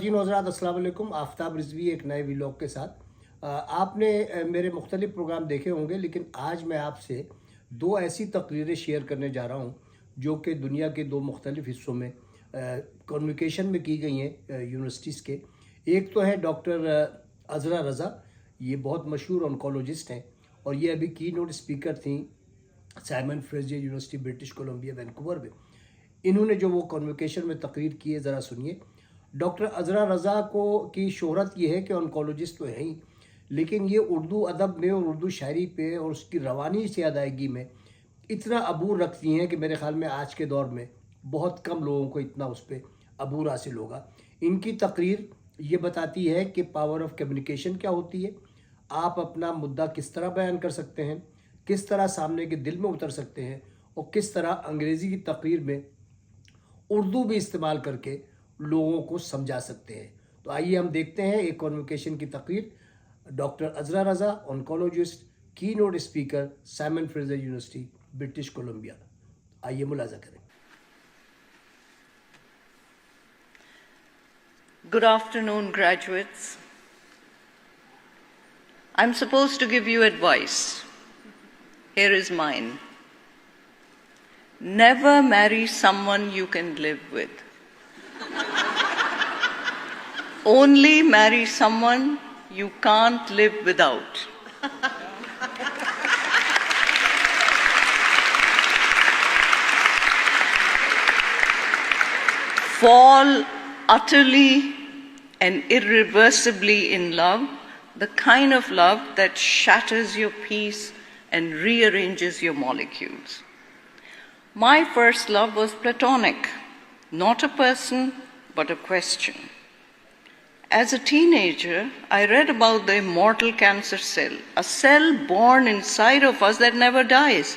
खातिन हज़रात अस्सलाम वालेकुम। आफ्ताब रिजवी एक नए व्लॉग के साथ। आपने मेरे मुख्तलिफ प्रोग्राम देखे होंगे, लेकिन आज मैं आपसे दो ऐसी तकरीरें शेयर करने जा रहा हूँ जो कि दुनिया के दो मुख्तलिफ हिस्सों में कम्युनिकेशन में की गई हैं यूनिवर्सिटीज़ के। एक तो है डॉक्टर अज़रा रज़ा, ये बहुत मशहूर ऑन्कोलॉजिस्ट हैं और ये अभी की नोट स्पीकर थी Simon Fraser University British Columbia Vancouver में। इन्होंने जो वो कम्युनिकेशन में तकरीर की है, ज़रा सुनिए। डॉक्टर अज़रा रज़ा को की शोहरत ये है कि ऑन्कोलॉजिस्ट तो है ही, लेकिन ये उर्दू अदब में और उर्दू शायरी पे और उसकी रवानी से अदायगी में इतना अबूर रखती हैं कि मेरे ख़्याल में आज के दौर में बहुत कम लोगों को इतना उस पर अबूर हासिल होगा। इनकी तकरीर ये बताती है कि पावर ऑफ कम्युनिकेशन क्या होती है, आप अपना मुद्दा किस तरह बयान कर सकते हैं, किस तरह सामने के दिल में उतर सकते हैं और किस तरह अंग्रेज़ी की तकरीर में उर्दू भी इस्तेमाल करके लोगों को समझा सकते हैं। तो आइए हम देखते हैं एक कम्युनिकेशन की तकरीर। डॉक्टर अज़रा रज़ा, ऑन्कोलॉजिस्ट, की note speaker, Simon Fraser university British Colombia. आइए मुलाजा करें। Good afternoon, graduates. I'm supposed to give you advice. Here is mine. Never marry someone you can live with. Only marry someone you can't live without. Fall utterly and irreversibly in love, the kind of love that shatters your peace and rearranges your molecules. My first love was platonic, not a person, but a question. As a teenager, I read about the immortal cancer cell, a cell born inside of us that never dies.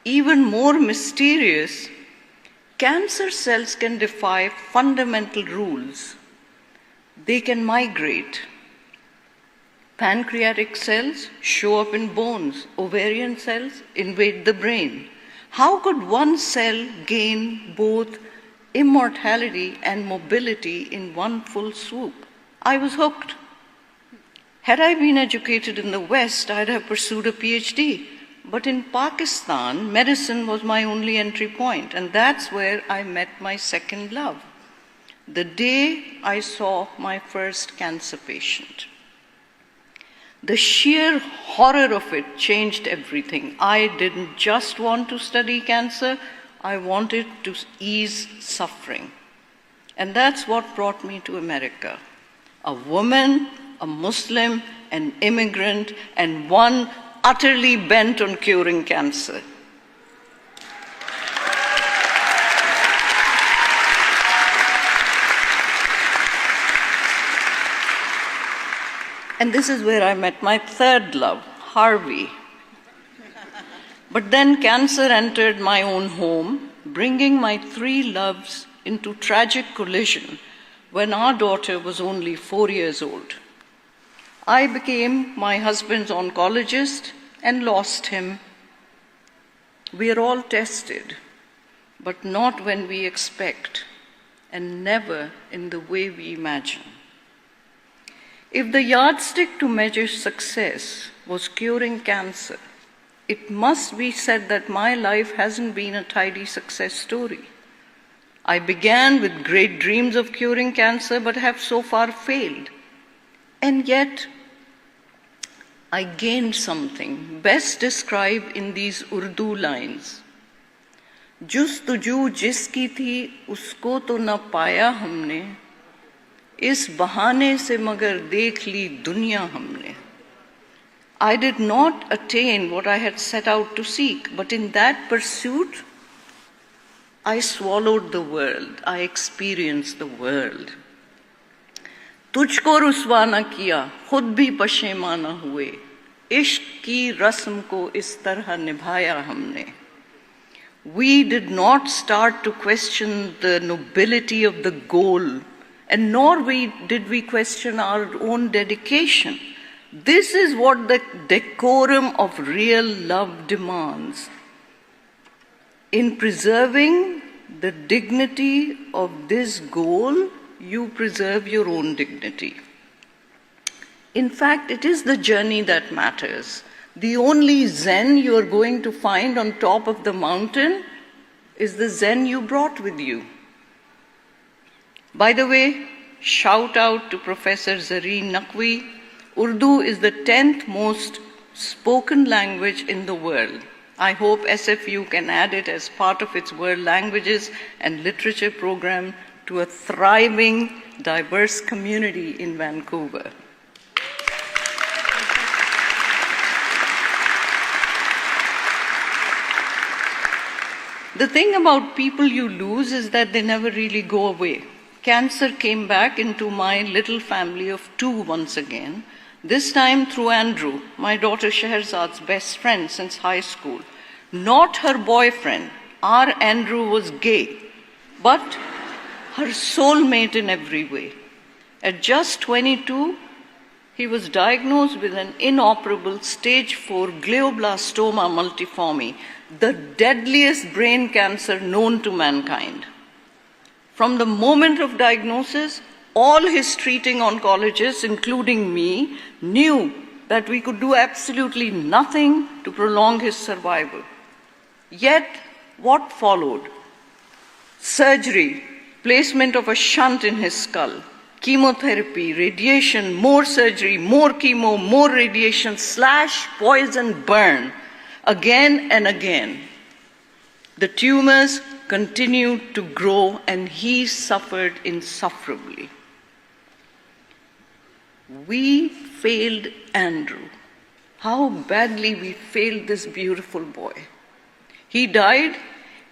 Even more mysterious, cancer cells can defy fundamental rules. They can migrate. Pancreatic cells show up in bones. Ovarian cells invade the brain. How could one cell gain both immortality and mobility in one full swoop? I was hooked. Had I been educated in the West, I'd have pursued a PhD. But in Pakistan, medicine was my only entry point, and that's where I met my second love. The day I saw my first cancer patient. The sheer horror of it changed everything. I didn't just want to study cancer, I wanted to ease suffering. And that's what brought me to America. A woman, a Muslim, an immigrant, and one utterly bent on curing cancer. And this is where I met my third love, Harvey. But then cancer entered my own home, bringing my three loves into tragic collision when our daughter was only 4 years old. I became my husband's oncologist and lost him. We are all tested, but not when we expect, and never in the way we imagine. If the yardstick to measure success was curing cancer, it must be said that my life hasn't been a tidy success story. I began with great dreams of curing cancer, but have so far failed. And yet, I gained something best described in these Urdu lines. जुस्तजू जिसकी थी उसको तो न पाया हमने, इस बहाने से मगर देख ली दुनिया हमने. I did not attain what I had set out to seek, but in that pursuit, I swallowed the world, I experienced the world. तुझको रुसवा न किया, खुद भी पशेमाना हुए, इश्क की रस्म को इस तरह निभाया हमने. We did not start to question the nobility of the goal, and nor did we question our own dedication. This is what the decorum of real love demands. In preserving the dignity of this goal, you preserve your own dignity. In fact, it is the journey that matters. The only Zen you are going to find on top of the mountain is the Zen you brought with you. By the way, shout out to Professor Zareen Naqvi. Urdu is the 10th most spoken language in the world. I hope SFU can add it as part of its World Languages and Literature program to a thriving, diverse community in Vancouver. The thing about people you lose is that they never really go away. Cancer came back into my little family of 2 once again, this time through Andrew, my daughter Shehrzad's best friend since high school. Not her boyfriend. Our Andrew was gay, but her soulmate in every way. At just 22, he was diagnosed with an inoperable stage 4 glioblastoma multiforme, the deadliest brain cancer known to mankind. From the moment of diagnosis, all his treating oncologists, including me, knew that we could do absolutely nothing to prolong his survival. Yet, what followed? Surgery, placement of a shunt in his skull, chemotherapy, radiation, more surgery, more chemo, more radiation, slash, poison, burn, again and again. The tumors continued to grow and he suffered insufferably. We failed Andrew. How badly we failed this beautiful boy. He died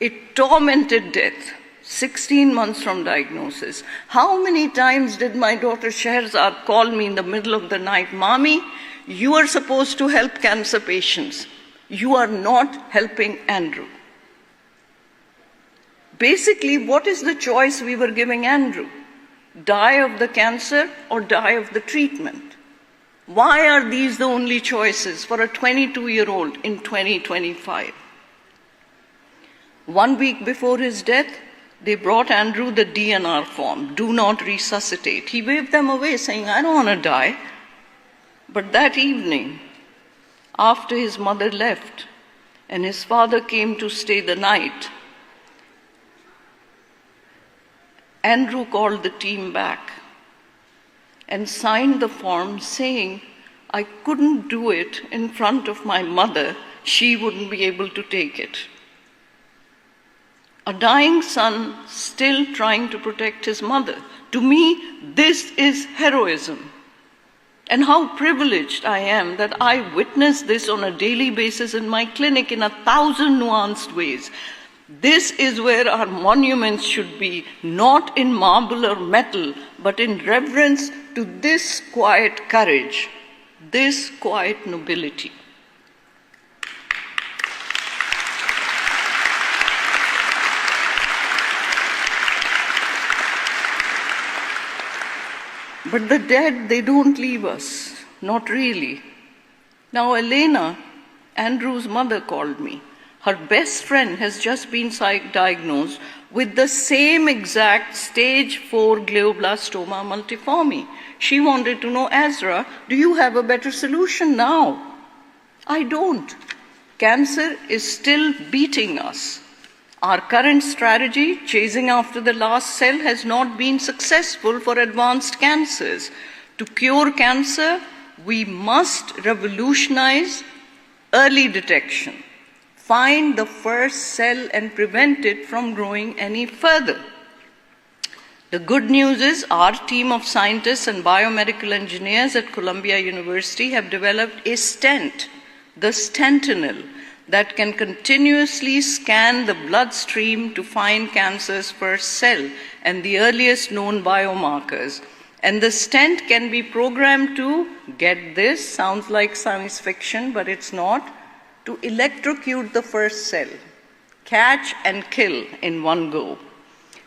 a tormented death, 16 months from diagnosis. How many times did my daughter Shehrzad call me in the middle of the night, "Mommy, you are supposed to help cancer patients. You are not helping Andrew." Basically, what is the choice we were giving Andrew? Die of the cancer or die of the treatment? Why are these the only choices for a 22-year-old in 2025? 1 week before his death, they brought Andrew the DNR form, do not resuscitate. He waved them away saying, "I don't want to die." But that evening, after his mother left and his father came to stay the night, Andrew called the team back and signed the form saying, "I couldn't do it in front of my mother. She wouldn't be able to take it." A dying son still trying to protect his mother. To me, this is heroism. And how privileged I am that I witness this on a daily basis in my clinic in 1,000 nuanced ways. This is where our monuments should be, not in marble or metal, but in reverence to this quiet courage, this quiet nobility. But the dead, they don't leave us, not really. Now, Elena, Andrew's mother, called me. Her best friend has just been diagnosed with the same exact stage 4 glioblastoma multiforme. She wanted to know, "Azra, do you have a better solution now?" I don't. Cancer is still beating us. Our current strategy, chasing after the last cell, has not been successful for advanced cancers. To cure cancer, we must revolutionize early detection. Find the first cell and prevent it from growing any further. The good news is our team of scientists and biomedical engineers at Columbia University have developed a stent, the Stentinel, that can continuously scan the bloodstream to find cancer's first cell and the earliest known biomarkers. And the stent can be programmed to, get this, sounds like science fiction, but it's not, to electrocute the first cell, catch and kill in one go.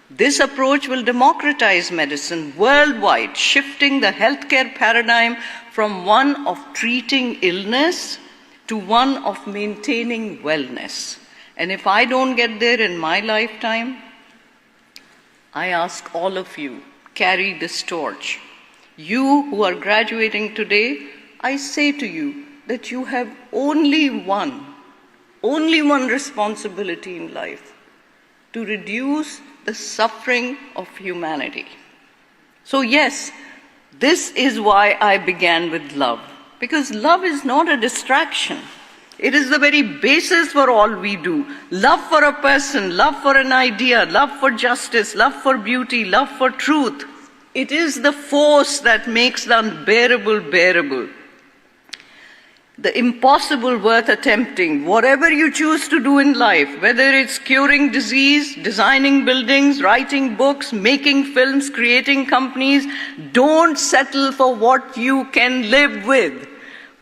This approach will democratize medicine worldwide, shifting the healthcare paradigm from one of treating illness to one of maintaining wellness. And if I don't get there in my lifetime, I ask all of you carry this torch. You who are graduating today, I say to you that you have only one responsibility in life: to reduce the suffering of humanity. So yes, this is why I began with love, because love is not a distraction. It is the very basis for all we do. Love for a person, love for an idea, love for justice, love for beauty, love for truth. It is the force that makes the unbearable bearable, the impossible worth attempting. Whatever you choose to do in life, whether it's curing disease, designing buildings, writing books, making films, creating companies, don't settle for what you can live with.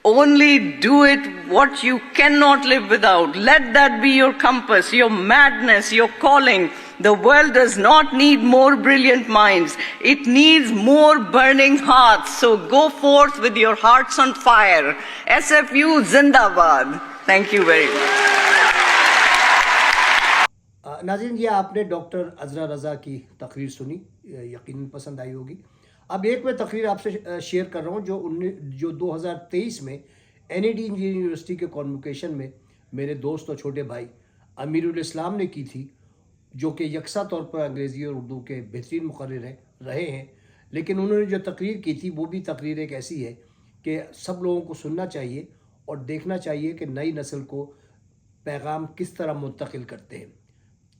Only do it what you cannot live without. Let that be your compass, your madness, your calling. The world does not need more brilliant minds. It needs more burning hearts. So go forth with your hearts on fire. SFU Zindabad. Thank you very much. नाज़रीन, ये आपने doctor Azra रज़ा की तकरीर सुनी, यकीनन पसंद आई होगी। अब एक मैं तकरीर आपसे शेयर कर रहा हूँ जो 2023 में NAD इंजीनियरिंग यूनिवर्सिटी के कॉन्वोकेशन में मेरे दोस्त और छोटे भाई अमीरुल इस्लाम ने की थी, जो कि यकसा तौर पर अंग्रेज़ी और उर्दू के बेहतरीन मुक़र्रिर रहे हैं। लेकिन उन्होंने जो तकरीर की थी वो भी तकरीर एक ऐसी है कि सब लोगों को सुनना चाहिए और देखना चाहिए कि नई नस्ल को पैगाम किस तरह मुंतकिल करते हैं।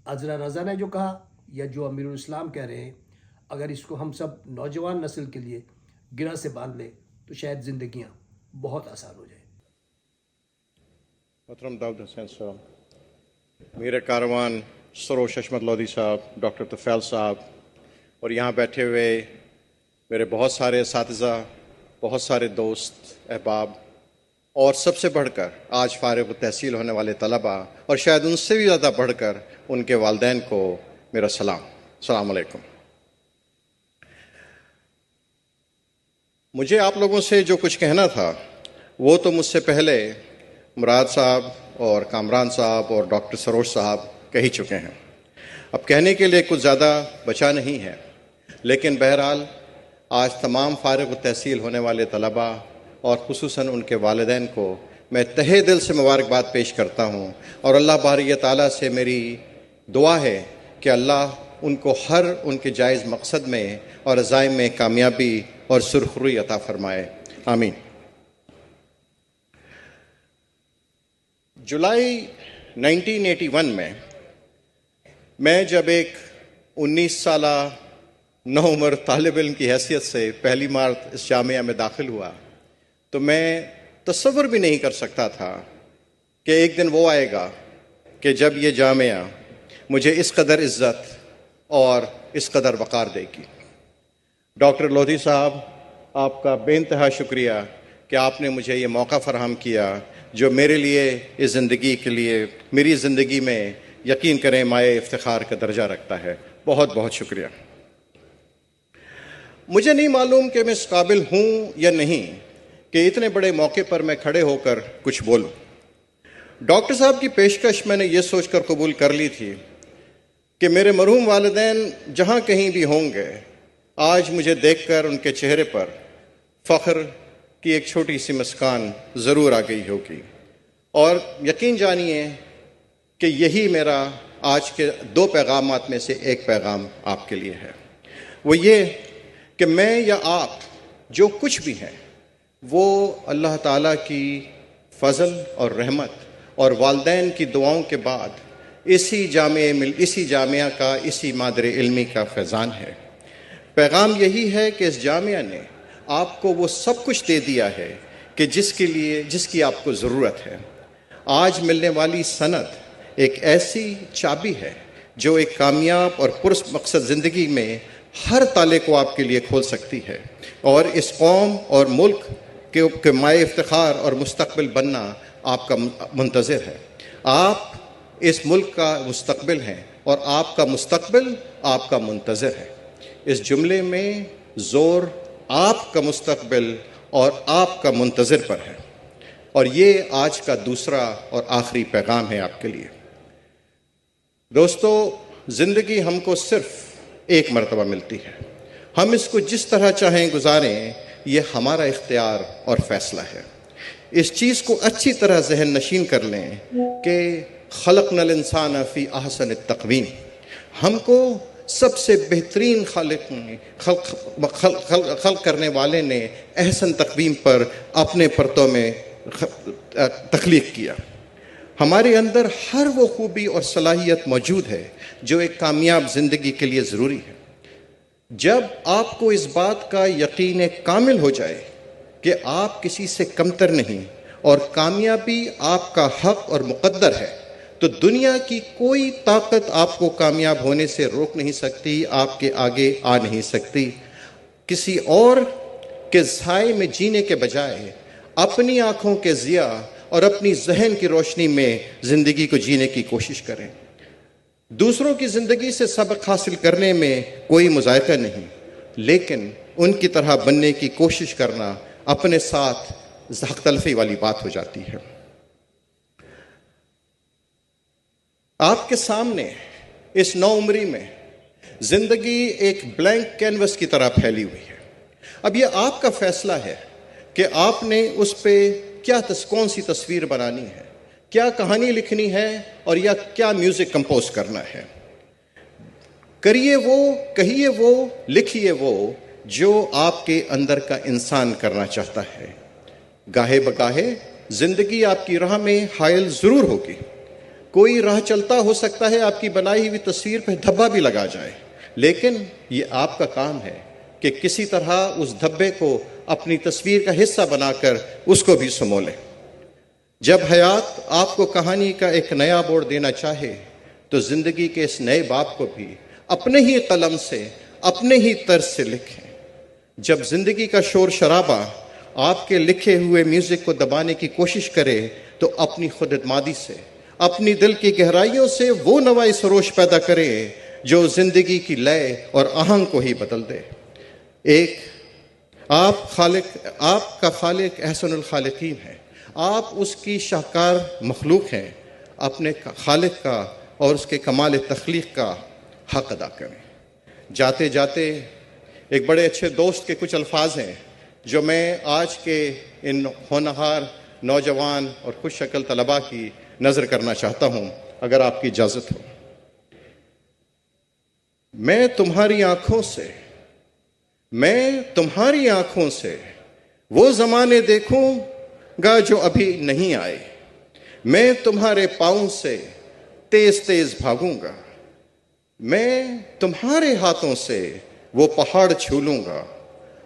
अज़रा रज़ा ने जो कहा या जो अमीरुल इस्लाम कह रहे हैं, अगर इसको हम सब नौजवान नस्ल के लिए गिरह से बांध लें तो शायद ज़िंदगियाँ बहुत आसान हो जाए। मोहतरम दाऊद हुसैन साहब, मीर कारवान सरोश अहमद लोधी साहब, डॉक्टर तुफैल साहब और यहाँ बैठे हुए मेरे बहुत सारे असातिज़ा, बहुत सारे दोस्त अहबाब और सबसे बढ़कर आज फारिग तहसील होने वाले तलबा और शायद उनसे भी ज़्यादा बढ़कर उनके वालिदैन को मेरा सलाम। अस्सलाम वालेकुम। मुझे आप लोगों से जो कुछ कहना था वो तो मुझसे पहले मुराद साहब और कामरान साहब और डॉक्टर सरोज साहब कह ही चुके हैं। अब कहने के लिए कुछ ज़्यादा बचा नहीं है, लेकिन बहरहाल आज तमाम फारिग तहसील होने वाले तलबा और खुसूसन उनके वालिदैन को मैं तहे दिल से मुबारकबाद पेश करता हूँ और अल्लाह बारी ताला से मेरी दुआ है कि अल्लाह उनको हर उनके जायज़ मकसद में और अज़ाइम में कामयाबी और सुरखरुई अता फरमाए, आमीन। जुलाई 1981 में मैं जब एक 19 साला नौउम्र तालिब इल्म की हैसियत से पहली बार इस जामिया में दाखिल हुआ तो मैं तसव्वुर भी नहीं कर सकता था कि एक दिन वो आएगा कि जब ये जामिया मुझे इस कदर इज़्ज़त और इस कदर वक़ार देगी। डॉक्टर लोधी साहब, आपका बेइंतहा शुक्रिया कि आपने मुझे ये मौका फ़राहम किया जो मेरे लिए इस ज़िंदगी के लिए मेरी ज़िंदगी में यकीन करें माए इफ्तिखार का दर्जा रखता है। बहुत बहुत शुक्रिया। मुझे नहीं मालूम कि मैं इस काबिल हूँ या नहीं कि इतने बड़े मौके पर मैं खड़े होकर कुछ बोलूँ। डॉक्टर साहब की पेशकश मैंने ये सोचकर कबूल कर ली थी कि मेरे मरहूम वालिदैन जहाँ कहीं भी होंगे, आज मुझे देखकर उनके चेहरे पर फ़ख्र की एक छोटी सी मुस्कान ज़रूर आ गई होगी। और यकीन जानिए कि यही मेरा आज के 2 पैगामात में से एक पैगाम आपके लिए है। वो ये कि मैं या आप जो कुछ भी हैं वो अल्लाह ताला की फ़ज़ल और रहमत और वालिदैन की दुआओं के बाद इसी जामिया का, इसी मादरे इल्मी का फैज़ान है। पैगाम यही है कि इस जामिया ने आपको वो सब कुछ दे दिया है कि जिसकी आपको ज़रूरत है। आज मिलने वाली सनद एक ऐसी चाबी है जो एक कामयाब और पुरमक़सद ज़िंदगी में हर ताले को आपके लिए खोल सकती है और इस कौम और मुल्क के माए इफ्तिखार और मुस्तक़बिल बनना आपका मुंतज़िर है। आप इस मुल्क का मुस्तक़बिल हैं और आपका मुस्तक़बिल आपका मुंतज़िर है। इस जुमले में ज़ोर आपका मुस्तक़बिल और आपका मुंतज़िर पर है और ये आज का दूसरा और आखिरी पैगाम है आपके लिए। दोस्तों, ज़िंदगी हमको सिर्फ़ एक मरतबा मिलती है ہم اس کو جس طرح چاہیں گزاریں، یہ ہمارا اختیار اور فیصلہ ہے۔ اس چیز کو اچھی طرح ذہن نشین کر لیں کہ خلقنا الانسان فی احسن التقویم، ہم کو سب سے بہترین خلق کرنے والے نے احسن تقویم پر اپنے پرتوں میں تخلیق کیا۔ ہمارے اندر ہر وہ خوبی اور صلاحیت موجود ہے جو ایک کامیاب زندگی کے لیے ضروری ہے۔ جب آپ کو اس بات کا یقین کامل ہو جائے کہ آپ کسی سے کمتر نہیں اور کامیابی آپ کا حق اور مقدر ہے، تو دنیا کی کوئی طاقت آپ کو کامیاب ہونے سے روک نہیں سکتی، آپ کے آگے آ نہیں سکتی۔ کسی اور کے سائے میں جینے کے بجائے اپنی آنکھوں کے ضیاء اور اپنی ذہن کی روشنی میں زندگی کو جینے کی کوشش کریں۔ دوسروں کی زندگی سے سبق حاصل کرنے میں کوئی مذائقہ نہیں، لیکن ان کی طرح بننے کی کوشش کرنا اپنے ساتھ حق تلفی والی بات ہو جاتی ہے۔ آپ کے سامنے اس نو عمری میں زندگی ایک بلینک کینوس کی طرح پھیلی ہوئی ہے۔ اب یہ آپ کا فیصلہ ہے کہ آپ نے اس پہ کون سی تصویر بنانی ہے، کیا کہانی لکھنی ہے، اور یا کیا میوزک کمپوز کرنا ہے۔ کریے وہ، کہیے وہ، لکھیے وہ جو آپ کے اندر کا انسان کرنا چاہتا ہے۔ گاہے بگاہے زندگی آپ کی راہ میں حائل ضرور ہوگی۔ کوئی راہ چلتا ہو سکتا ہے آپ کی بنائی ہوئی تصویر پہ دھبا بھی لگا جائے، لیکن یہ آپ کا کام ہے کہ کسی طرح اس دھبے کو اپنی تصویر کا حصہ بنا کر اس کو بھی سمو لیں۔ جب حیات آپ کو کہانی کا ایک نیا موڑ دینا چاہے تو زندگی کے اس نئے باب کو بھی اپنے ہی قلم سے، اپنے ہی طرز سے لکھیں۔ جب زندگی کا شور شرابہ آپ کے لکھے ہوئے میوزک کو دبانے کی کوشش کرے تو اپنی خود اعتمادی سے، اپنی دل کی گہرائیوں سے وہ نوائی سروش پیدا کرے جو زندگی کی لے اور آہنگ کو ہی بدل دے۔ ایک آپ کا خالق احسن الخالقین ہے، آپ اس کی شاہکار مخلوق ہیں۔ اپنے خالق کا اور اس کے کمال تخلیق کا حق ادا کریں۔ جاتے جاتے ایک بڑے اچھے دوست کے کچھ الفاظ ہیں جو میں آج کے ان ہونہار نوجوان اور خوش شکل طلباء کی نظر کرنا چاہتا ہوں، اگر آپ کی اجازت ہو۔ میں تمہاری آنکھوں سے وہ زمانے دیکھوں گا جو ابھی نہیں آئے، میں تمہارے پاؤں سے تیز تیز بھاگوں گا، میں تمہارے ہاتھوں سے وہ پہاڑ چھو لوں گا،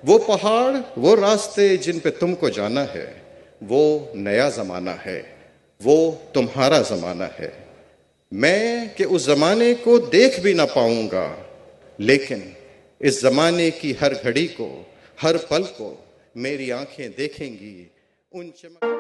وہ پہاڑ، وہ راستے جن پہ تم کو جانا ہے، وہ نیا زمانہ ہے، وہ تمہارا زمانہ ہے۔ میں کہ اس زمانے کو دیکھ بھی نہ پاؤں گا، لیکن اس زمانے کی ہر گھڑی کو، ہر پل کو میری آنکھیں دیکھیں گی۔ ان چمک